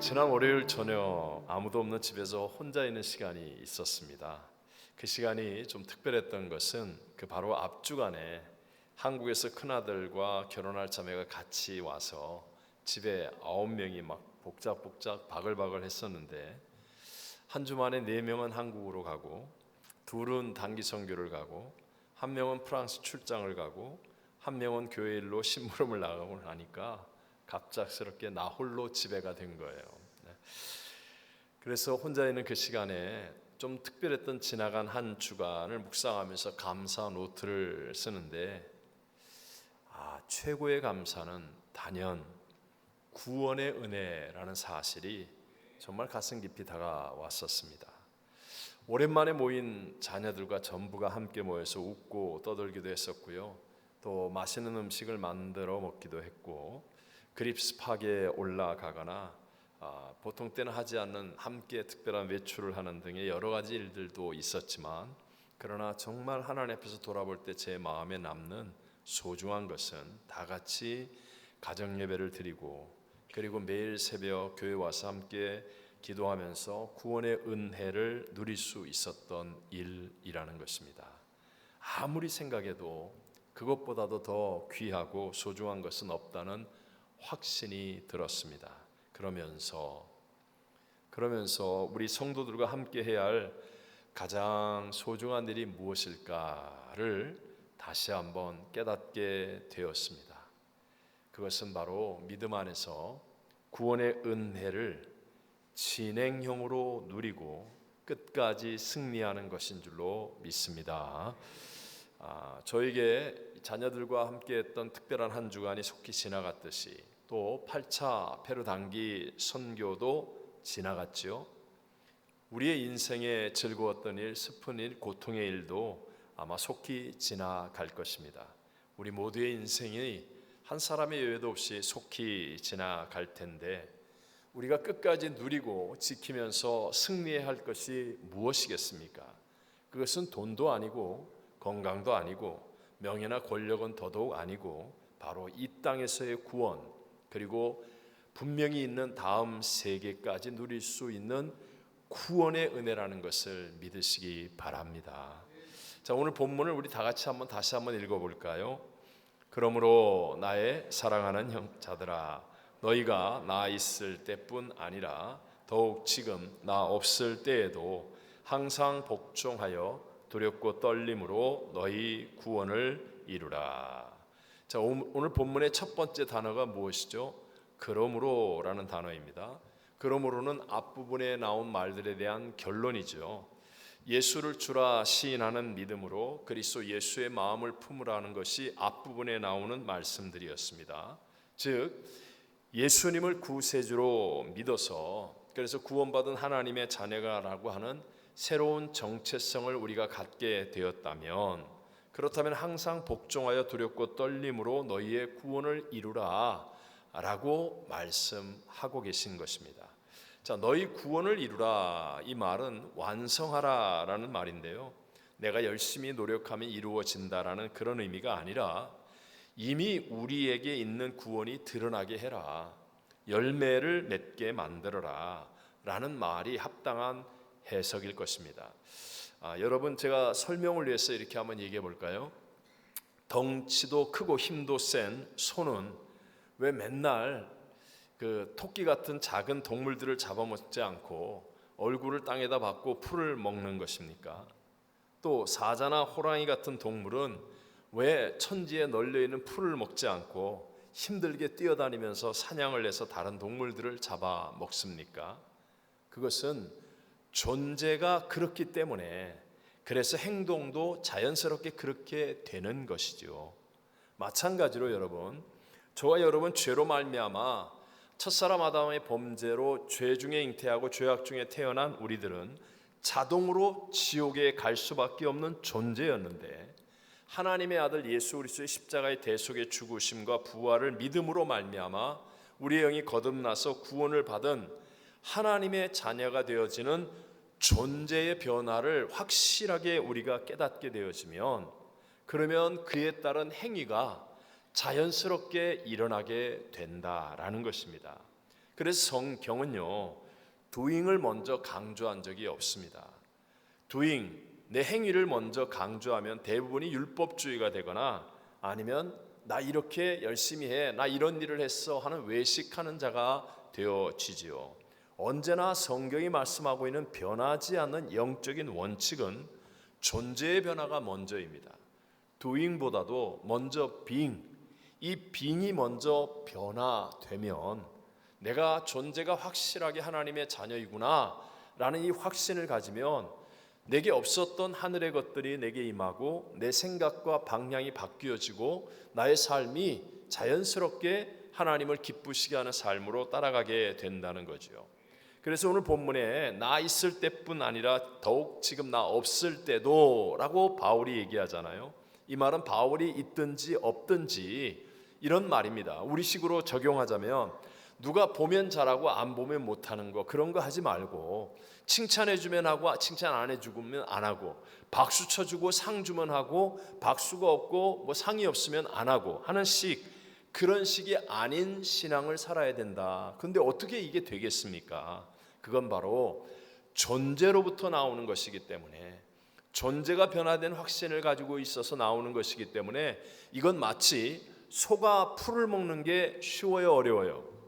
지난 월요일 저녁 아무도 없는 집에서 혼자 있는 시간이 있었습니다. 그 시간이 좀 특별했던 것은 그 바로 앞주간에 한국에서 큰아들과 결혼할 자매가 같이 와서 집에 9명이 막 복작복작 바글바글 했었는데, 한 주 만에 4명은 한국으로 가고, 둘은 단기 선교를 가고, 한 명은 프랑스 출장을 가고, 한 명은 교회 일로 심부름을 나가고 나니까 갑작스럽게 나 홀로 집에가 된 거예요. 그래서 혼자 있는 그 시간에 좀 특별했던 지나간 한 주간을 묵상하면서 감사 노트를 쓰는데, 최고의 감사는 단연 구원의 은혜라는 사실이 정말 가슴 깊이 다가왔었습니다. 오랜만에 모인 자녀들과 전부가 함께 모여서 웃고 떠들기도 했었고요. 또 맛있는 음식을 만들어 먹기도 했고, 그립스팍에 올라가거나 보통 때는 하지 않는 함께 특별한 외출을 하는 등의 여러 가지 일들도 있었지만, 그러나 정말 하나님 앞에서 돌아볼 때 제 마음에 남는 소중한 것은 다 같이 가정 예배를 드리고, 그리고 매일 새벽 교회 와서 함께 기도하면서 구원의 은혜를 누릴 수 있었던 일이라는 것입니다. 아무리 생각해도 그것보다도 더 귀하고 소중한 것은 없다는 확신이 들었습니다. 그러면서 우리 성도들과 함께 해야 할 가장 소중한 일이 무엇일까를 다시 한번 깨닫게 되었습니다. 그것은 바로 믿음 안에서 구원의 은혜를 진행형으로 누리고 끝까지 승리하는 것인 줄로 믿습니다. 저에게 자녀들과 함께했던 특별한 한 주간이 속히 지나갔듯이, 또 8차 페루 단기 선교도 지나갔죠. 우리의 인생에 즐거웠던 일, 슬픈 일, 고통의 일도 아마 속히 지나갈 것입니다. 우리 모두의 인생이 한 사람의 여유도 없이 속히 지나갈 텐데, 우리가 끝까지 누리고 지키면서 승리해야 할 것이 무엇이겠습니까? 그것은 돈도 아니고 건강도 아니고 명예나 권력은 더더욱 아니고 바로 이 땅에서의 구원, 그리고 분명히 있는 다음 세계까지 누릴 수 있는 구원의 은혜라는 것을 믿으시기 바랍니다. 자, 오늘 본문을 우리 다 같이 다시 한번 읽어볼까요? 그러므로 나의 사랑하는 형제들아, 너희가 나 있을 때뿐 아니라 더욱 지금 나 없을 때에도 항상 복종하여 두렵고 떨림으로 너희 구원을 이루라. 자, 오늘 본문의 첫 번째 단어가 무엇이죠? 그러므로라는 단어입니다. 그러므로는 앞부분에 나온 말들에 대한 결론이죠. 예수를 주라 시인하는 믿음으로 그리스도 예수의 마음을 품으라는 것이 앞부분에 나오는 말씀들이었습니다. 즉, 예수님을 구세주로 믿어서, 그래서 구원받은 하나님의 자녀가라고 하는 새로운 정체성을 우리가 갖게 되었다면, 그렇다면 항상 복종하여 두렵고 떨림으로 너희의 구원을 이루라 라고 말씀하고 계신 것입니다. 자, 너희 구원을 이루라, 이 말은 완성하라 라는 말인데요, 내가 열심히 노력하면 이루어진다라는 그런 의미가 아니라 이미 우리에게 있는 구원이 드러나게 해라, 열매를 맺게 만들어라 라는 말이 합당한 해석일 것입니다. 여러분, 제가 설명을 위해서 이렇게 한번 얘기해 볼까요? 덩치도 크고 힘도 센 소는 왜 맨날 그 토끼 같은 작은 동물들을 잡아먹지 않고 얼굴을 땅에다 박고 풀을 먹는 것입니까? 또 사자나 호랑이 같은 동물은 왜 천지에 널려있는 풀을 먹지 않고 힘들게 뛰어다니면서 사냥을 해서 다른 동물들을 잡아먹습니까? 그것은 존재가 그렇기 때문에, 그래서 행동도 자연스럽게 그렇게 되는 것이죠. 마찬가지로 여러분, 저와 여러분 죄로 말미암아 첫사람 아담의 범죄로 죄 중에 잉태하고 죄악 중에 태어난 우리들은 자동으로 지옥에 갈 수밖에 없는 존재였는데, 하나님의 아들 예수 그리스도의 십자가의 대속의 죽으심과 부활을 믿음으로 말미암아 우리의 영이 거듭나서 구원을 받은 하나님의 자녀가 되어지는 존재의 변화를 확실하게 우리가 깨닫게 되어지면, 그러면 그에 따른 행위가 자연스럽게 일어나게 된다라는 것입니다. 그래서 성경은요, doing을 먼저 강조한 적이 없습니다. doing, 내 행위를 먼저 강조하면 대부분이 율법주의가 되거나 아니면 나 이렇게 열심히 해, 나 이런 일을 했어 하는 외식하는 자가 되어지지요. 언제나 성경이 말씀하고 있는 변하지 않는 영적인 원칙은 존재의 변화가 먼저입니다. doing보다도 먼저 being, 이 being이 먼저 변화되면 내가 존재가 확실하게 하나님의 자녀이구나 라는 이 확신을 가지면 내게 없었던 하늘의 것들이 내게 임하고 내 생각과 방향이 바뀌어지고 나의 삶이 자연스럽게 하나님을 기쁘시게 하는 삶으로 따라가게 된다는 거죠. 그래서 오늘 본문에 나 있을 때뿐 아니라 더욱 지금 나 없을 때도 라고 바울이 얘기하잖아요. 이 말은 바울이 있든지 없든지 이런 말입니다. 우리식으로 적용하자면 누가 보면 잘하고 안 보면 못하는 거, 그런 거 하지 말고 칭찬해주면 하고 칭찬 안 해주면 안 하고, 박수 쳐주고 상 주면 하고 박수가 없고 뭐 상이 없으면 안 하고 하는 그런 식이 아닌 신앙을 살아야 된다. 근데 어떻게 이게 되겠습니까? 그건 바로 존재로부터 나오는 것이기 때문에, 존재가 변화된 확신을 가지고 있어서 나오는 것이기 때문에 이건 마치 소가 풀을 먹는 게 쉬워요, 어려워요?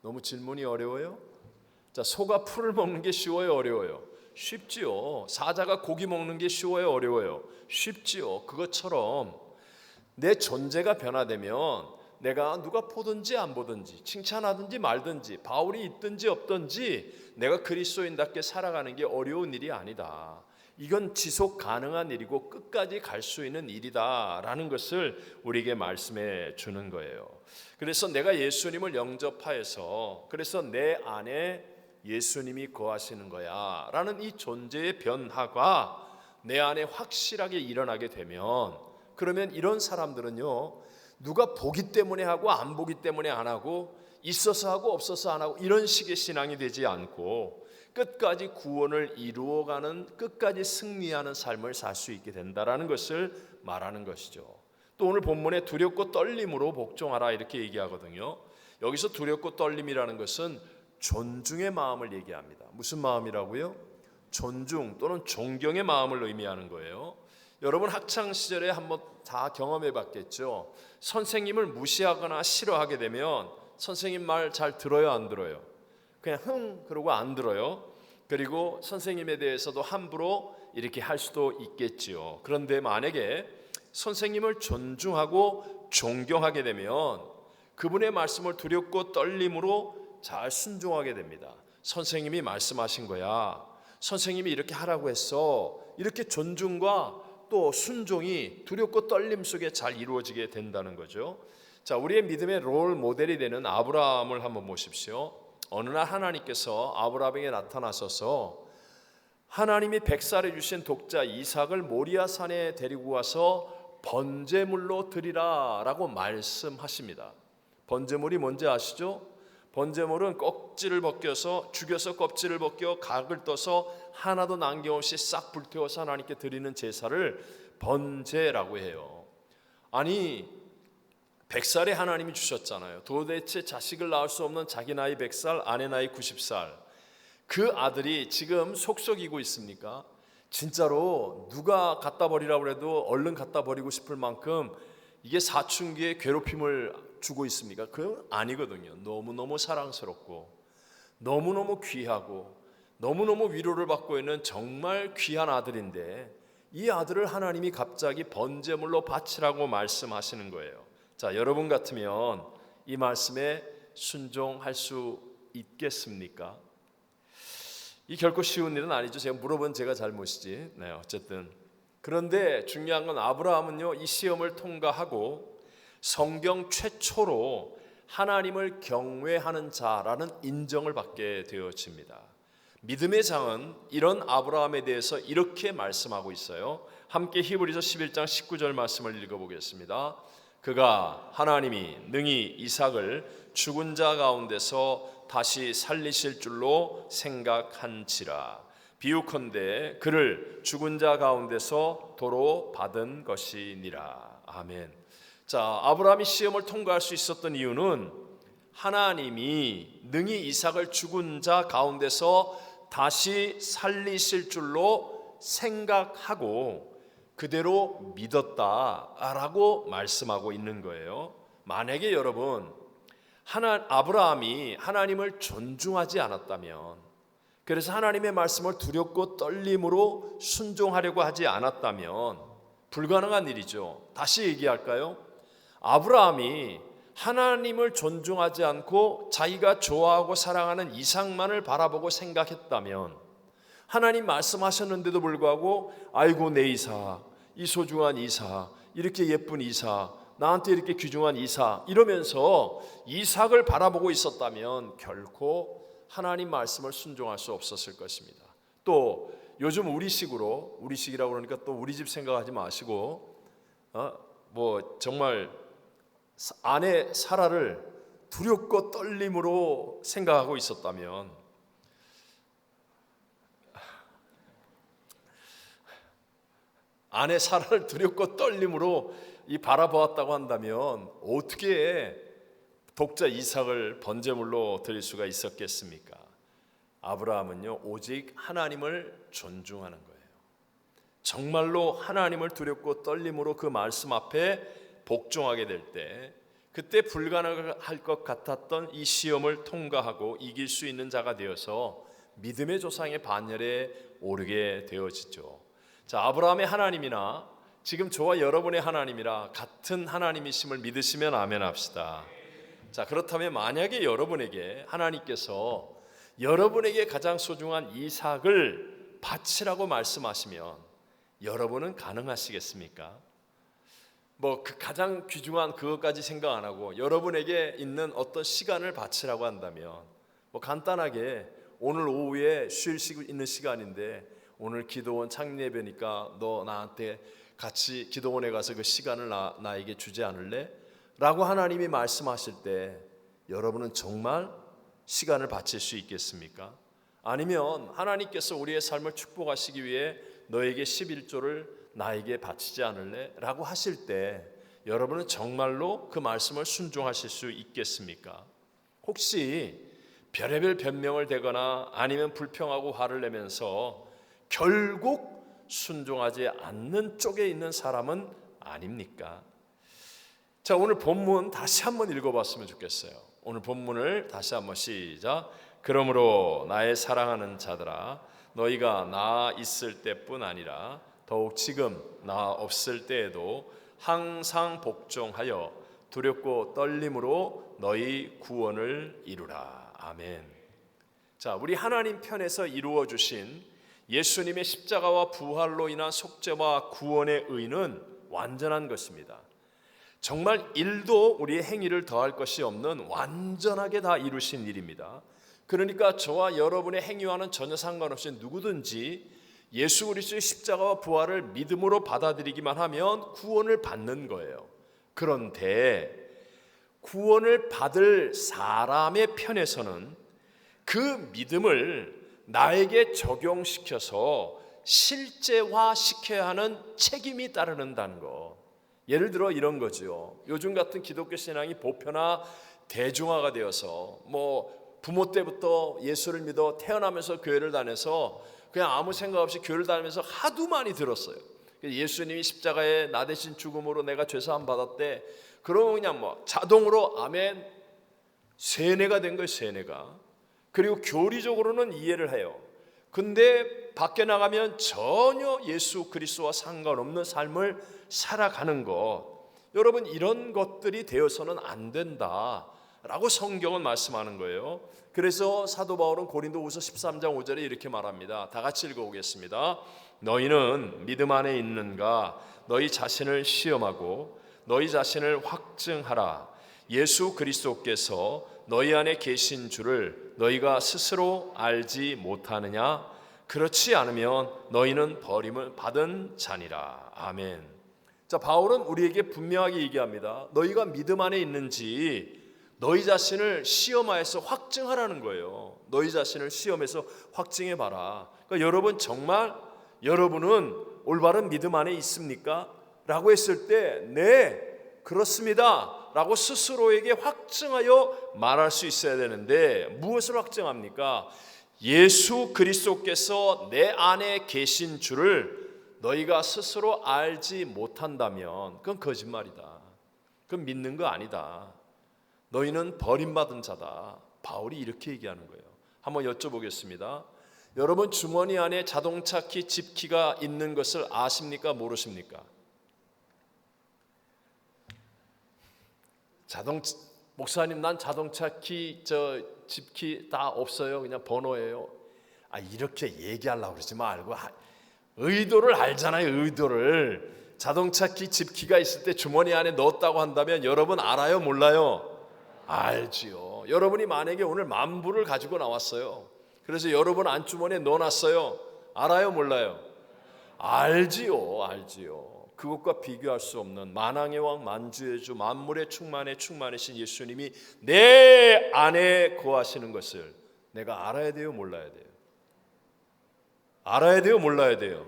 너무 질문이 어려워요? 자, 소가 풀을 먹는 게 쉬워요, 어려워요? 쉽지요. 사자가 고기 먹는 게 쉬워요, 어려워요? 쉽지요. 그것처럼 내 존재가 변화되면 내가 누가 보든지 안 보든지 칭찬하든지 말든지 바울이 있든지 없든지 내가 그리스도인답게 살아가는 게 어려운 일이 아니다. 이건 지속 가능한 일이고 끝까지 갈 수 있는 일이다라는 것을 우리에게 말씀해 주는 거예요. 그래서 내가 예수님을 영접하여서 그래서 내 안에 예수님이 거하시는 거야 라는 이 존재의 변화가 내 안에 확실하게 일어나게 되면, 그러면 이런 사람들은요, 누가 보기 때문에 하고 안 보기 때문에 안 하고 있어서 하고 없어서 안 하고 이런 식의 신앙이 되지 않고 끝까지 구원을 이루어가는, 끝까지 승리하는 삶을 살 수 있게 된다라는 것을 말하는 것이죠. 또 오늘 본문에 두렵고 떨림으로 복종하라 이렇게 얘기하거든요. 여기서 두렵고 떨림이라는 것은 존중의 마음을 얘기합니다. 무슨 마음이라고요? 존중 또는 존경의 마음을 의미하는 거예요. 여러분 학창 시절에 한번 다 경험해 봤겠죠. 선생님을 무시하거나 싫어하게 되면 선생님 말 잘 들어요, 안 들어요? 그냥 그러고 안 들어요. 그리고 선생님에 대해서도 함부로 이렇게 할 수도 있겠지요. 그런데 만약에 선생님을 존중하고 존경하게 되면 그분의 말씀을 두렵고 떨림으로 잘 순종하게 됩니다. 선생님이 말씀하신 거야, 선생님이 이렇게 하라고 했어, 이렇게 존중과 또 순종이 두렵고 떨림 속에 잘 이루어지게 된다는 거죠. 자, 우리의 믿음의 롤 모델이 되는 아브라함을 한번 보십시오. 어느 날 하나님께서 아브라함에게 나타나셔서 하나님이 백살해 주신 독자 이삭을 모리아 산에 데리고 와서 번제물로 드리라 라고 말씀하십니다. 번제물이 뭔지 아시죠? 번제물은 껍질을 벗겨서, 죽여서 껍질을 벗겨 각을 떠서 하나도 남김없이 싹 불태워서 하나님께 드리는 제사를 번제라고 해요. 아니, 100살에 하나님이 주셨잖아요. 도대체 자식을 낳을 수 없는 자기 나이 100살, 아내 나이 90살. 그 아들이 지금 속썩이고 있습니까? 진짜로 누가 갖다 버리라고 해도 얼른 갖다 버리고 싶을 만큼 이게 사춘기에 괴롭힘을 주고 있습니까? 그건 아니거든요. 너무너무 사랑스럽고 너무너무 귀하고 너무너무 위로를 받고 있는 정말 귀한 아들인데 이 아들을 하나님이 갑자기 번제물로 바치라고 말씀하시는 거예요. 자, 여러분 같으면 이 말씀에 순종할 수 있겠습니까? 이 결코 쉬운 일은 아니죠. 제가 물어본 제가 잘못이지. 네, 어쨌든 그런데 중요한 건 아브라함은요, 이 시험을 통과하고 성경 최초로 하나님을 경외하는 자라는 인정을 받게 되어집니다. 믿음의 장은 이런 아브라함에 대해서 이렇게 말씀하고 있어요. 함께 히브리서 11장 19절 말씀을 읽어보겠습니다. 그가 하나님이 능히 이삭을 죽은 자 가운데서 다시 살리실 줄로 생각한지라. 비유컨대 그를 죽은 자 가운데서 도로 받은 것이니라. 아멘. 자, 아브라함이 시험을 통과할 수 있었던 이유는 하나님이 능히 이삭을 죽은 자 가운데서 다시 살리실 줄로 생각하고 그대로 믿었다라고 말씀하고 있는 거예요. 만약에 여러분 아브라함이 하나님을 존중하지 않았다면, 그래서 하나님의 말씀을 두렵고 떨림으로 순종하려고 하지 않았다면 불가능한 일이죠. 다시 얘기할까요? 아브라함이 하나님을 존중하지 않고 자기가 좋아하고 사랑하는 이삭만을 바라보고 생각했다면, 하나님 말씀하셨는데도 불구하고 아이고 내 이삭, 이 소중한 이삭, 이렇게 예쁜 이삭, 나한테 이렇게 귀중한 이삭 이러면서 이삭을 바라보고 있었다면 결코 하나님 말씀을 순종할 수 없었을 것입니다. 또 요즘 우리식이라고 그러니까 또 우리 집 생각하지 마시고 뭐 정말 아내 사라를 두렵고 떨림으로 생각하고 있었다면, 아내 사라를 두렵고 떨림으로 바라보았다고 한다면 어떻게 독자 이삭을 번제물로 드릴 수가 있었겠습니까? 아브라함은요 오직 하나님을 존중하는 거예요. 정말로 하나님을 두렵고 떨림으로 그 말씀 앞에 복종하게 될 때, 그때 불가능할 것 같았던 이 시험을 통과하고 이길 수 있는 자가 되어서 믿음의 조상의 반열에 오르게 되어지죠. 자, 아브라함의 하나님이나 지금 저와 여러분의 하나님이라 같은 하나님이심을 믿으시면 아멘 합시다. 자, 그렇다면 만약에 여러분에게 하나님께서 여러분에게 가장 소중한 이삭을 바치라고 말씀하시면 여러분은 가능하시겠습니까? 뭐 그 가장 귀중한 그것까지 생각 안 하고 여러분에게 있는 어떤 시간을 바치라고 한다면, 뭐 간단하게 오늘 오후에 쉴 수 있는 시간인데 오늘 기도원 창립예배니까 너 나한테 같이 기도원에 가서 그 시간을 나에게 주지 않을래? 라고 하나님이 말씀하실 때 여러분은 정말 시간을 바칠 수 있겠습니까? 아니면 하나님께서 우리의 삶을 축복하시기 위해 너에게 11조를 나에게 바치지 않을래? 라고 하실 때 여러분은 정말로 그 말씀을 순종하실 수 있겠습니까? 혹시 별의별 변명을 대거나 아니면 불평하고 화를 내면서 결국 순종하지 않는 쪽에 있는 사람은 아닙니까? 자, 오늘 본문 다시 한번 읽어봤으면 좋겠어요. 오늘 본문을 다시 한번 시작. 그러므로 나의 사랑하는 자들아, 너희가 나 있을 때뿐 아니라 더욱 지금 나 없을 때에도 항상 복종하여 두렵고 떨림으로 너희 구원을 이루라. 아멘. 자, 우리 하나님 편에서 이루어 주신 예수님의 십자가와 부활로 인한 속죄와 구원의 의는 완전한 것입니다. 정말 일도 우리의 행위를 더할 것이 없는 완전하게 다 이루신 일입니다. 그러니까 저와 여러분의 행위와는 전혀 상관없이 누구든지 예수 그리스도의 십자가와 부활을 믿음으로 받아들이기만 하면 구원을 받는 거예요. 그런데 구원을 받을 사람의 편에서는 그 믿음을 나에게 적용시켜서 실제화시켜야 하는 책임이 따르는다는 거. 예를 들어 이런 거죠. 요즘 같은 기독교 신앙이 보편화 대중화가 되어서 뭐 부모 때부터 예수를 믿어 태어나면서 교회를 다녀서 그냥 아무 생각 없이 교회를 다니면서 하도 많이 들었어요. 예수님이 십자가에 나 대신 죽음으로 내가 죄사함 받았대. 그러면 그냥 뭐 자동으로 아멘 세뇌가 된 거예요. 세뇌가. 그리고 교리적으로는 이해를 해요. 근데 밖에 나가면 전혀 예수 그리스도와 상관없는 삶을 살아가는 것, 여러분 이런 것들이 되어서는 안 된다라고 성경은 말씀하는 거예요. 그래서 사도 바울은 고린도후서 13장 5절에 이렇게 말합니다. 다 같이 읽어보겠습니다. 너희는 믿음 안에 있는가? 너희 자신을 시험하고 너희 자신을 확증하라. 예수 그리스도께서 너희 안에 계신 줄을 너희가 스스로 알지 못하느냐? 그렇지 않으면 너희는 버림을 받은 자니라. 아멘. 자, 바울은 우리에게 분명하게 얘기합니다. 너희가 믿음 안에 있는지 너희 자신을 시험하여서 확증하라는 거예요. 너희 자신을 시험해서 확증해봐라. 그러니까 여러분 정말 여러분은 올바른 믿음 안에 있습니까? 라고 했을 때 네, 그렇습니다 라고 스스로에게 확증하여 말할 수 있어야 되는데 무엇을 확증합니까? 예수 그리스도께서 내 안에 계신 줄을 너희가 스스로 알지 못한다면 그건 거짓말이다. 그건 믿는 거 아니다. 너희는 버림받은 자다. 바울이 이렇게 얘기하는 거예요. 한번 여쭤보겠습니다. 여러분 주머니 안에 자동차 키, 집 키가 있는 것을 아십니까? 모르십니까? 목사님 난 자동차 키, 집 키 다 없어요. 그냥 번호예요. 이렇게 얘기하려고 그러지 말고 의도를 알잖아요. 의도를. 자동차 키, 집 키가 있을 때 주머니 안에 넣었다고 한다면 여러분 알아요? 몰라요? 알지요. 여러분이 만약에 오늘 10,000불을 가지고 나왔어요. 그래서 여러분 안주머니에 넣어놨어요. 알아요? 몰라요? 알지요. 알지요. 그것과 비교할 수 없는 만왕의 왕 만주의 주 만물의 충만이신 예수님이 내 안에 거하시는 것을 내가 알아야 돼요? 몰라야 돼요? 알아야 돼요? 몰라야 돼요?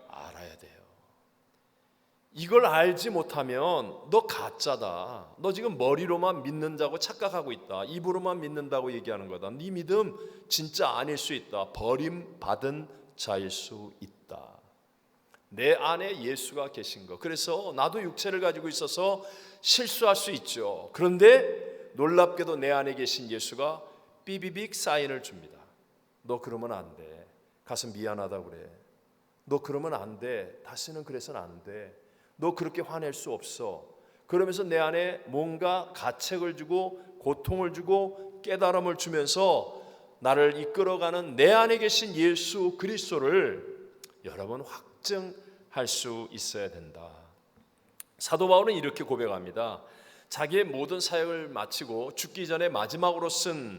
알아야 돼요. 이걸 알지 못하면 너 가짜다. 너 지금 머리로만 믿는 자고 착각하고 있다. 입으로만 믿는다고 얘기하는 거다. 네 믿음 진짜 아닐 수 있다. 버림받은 자일 수 있다. 내 안에 예수가 계신 거. 그래서 나도 육체를 가지고 있어서 실수할 수 있죠. 그런데 놀랍게도 내 안에 계신 예수가 삐비빅 사인을 줍니다. 너 그러면 안 돼. 가서 미안하다고 그래. 너 그러면 안 돼. 다시는 그래서는 안 돼. 너 그렇게 화낼 수 없어. 그러면서 내 안에 뭔가 가책을 주고 고통을 주고 깨달음을 주면서 나를 이끌어가는 내 안에 계신 예수 그리스도를 여러분 확증할 수 있어야 된다. 사도 바울은 이렇게 고백합니다. 자기의 모든 사역을 마치고 죽기 전에 마지막으로 쓴